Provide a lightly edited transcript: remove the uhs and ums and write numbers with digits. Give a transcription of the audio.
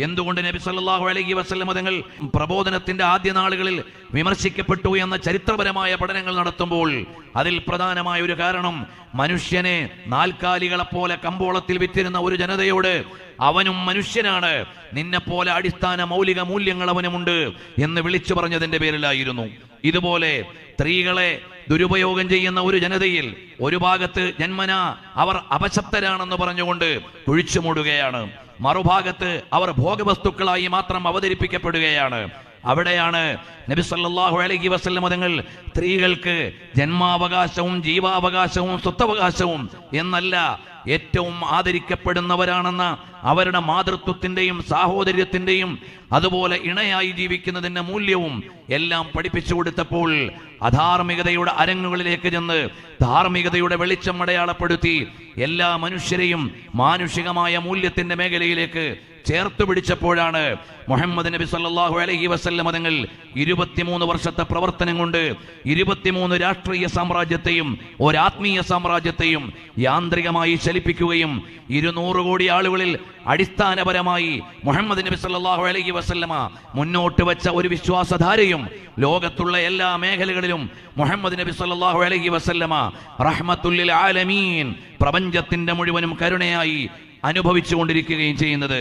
എന്തുകൊണ്ട് നബി സല്ലല്ലാഹു അലൈഹി വസല്ലം തങ്ങൾ പ്രബോധനത്തിന്റെ ആദ്യ നാളുകളിൽ വിമർശിക്കപ്പെട്ടു എന്ന ചരിത്രപരമായ പഠനങ്ങൾ നടത്തുമ്പോൾ അതിൽ പ്രധാനമായ ഒരു കാരണം, മനുഷ്യനെ നാൽക്കാലികളെപ്പോലെ കമ്പോളത്തിൽ വിറ്റിരുന്ന ഒരു ജനതയോട് അവനും മനുഷ്യനാണ്, നിന്നെപ്പോലെ അടിസ്ഥാന മൗലിക മൂല്യങ്ങൾ അവനുമുണ്ട് എന്ന് വിളിച്ചു പറഞ്ഞതിന്റെ പേരിലായിരുന്നു. ഇതുപോലെ സ്ത്രീകളെ ദുരുപയോഗം ചെയ്യുന്ന ഒരു ജനതയിൽ ഒരു ഭാഗത്ത് ജന്മനാ അവർ അപശബ്ദരാണെന്ന് പറഞ്ഞുകൊണ്ട് കുഴിച്ചു മൂടുകയാണ്, മറുഭാഗത്ത് അവർ ഭോഗവസ്തുക്കളായി മാത്രം അവതരിപ്പിക്കപ്പെടുകയാണ്. അവിടെയാണ് നബി സല്ലല്ലാഹു അലൈഹി വസല്ലം തങ്ങൾ സ്ത്രീകൾക്ക് ജന്മാവകാശവും ജീവാവകാശവും സ്വത്തവകാശവും എന്നല്ല, ഏറ്റവും ആദരിക്കപ്പെടുന്നവരാണെന്ന അവരുടെ മാതൃത്വത്തിന്റെയും സാഹോദര്യത്തിന്റെയും അതുപോലെ ഇണയായി ജീവിക്കുന്നതിന്റെ മൂല്യവും എല്ലാം പഠിപ്പിച്ചു കൊടുത്തപ്പോൾ അധാർമികതയുടെ അരങ്ങുകളിലേക്ക് ചെന്ന് ധാർമ്മികതയുടെ വെളിച്ചം അടയാളപ്പെടുത്തി എല്ലാ മനുഷ്യരെയും മാനുഷികമായ മൂല്യത്തിന്റെ മേഖലയിലേക്ക് ചേർത്ത് പിടിച്ചപ്പോഴാണ് മുഹമ്മദ് നബി സല്ലല്ലാഹു അലൈഹി വസല്ലം തങ്ങൾ 23 വർഷത്തെ പ്രവർത്തനം കൊണ്ട് 23 രാഷ്ട്രീയ സാമ്രാജ്യത്തെയും ഒരാത്മീയ സാമ്രാജ്യത്തെയും യാന്ത്രികമായി ചലിപ്പിക്കുകയും 200 കോടി ആളുകളിൽ അടിസ്ഥാനപരമായി മുഹമ്മദ് നബി സല്ലല്ലാഹു അലൈഹി വസല്ലമ മുന്നോട്ട് വെച്ച ഒരു വിശ്വാസധാരയും ലോകത്തുള്ള എല്ലാ മേഖലകളിലും മുഹമ്മദ് നബി സല്ലല്ലാഹു അലൈഹി വസല്ലമ റഹ്മത്തുൽ ലിൽ ആലമീൻ, പ്രപഞ്ചത്തിന്റെ മുഴുവനും കരുണയായി അനുഭവിച്ചുകൊണ്ടിരിക്കുകയും ചെയ്യുന്നത്.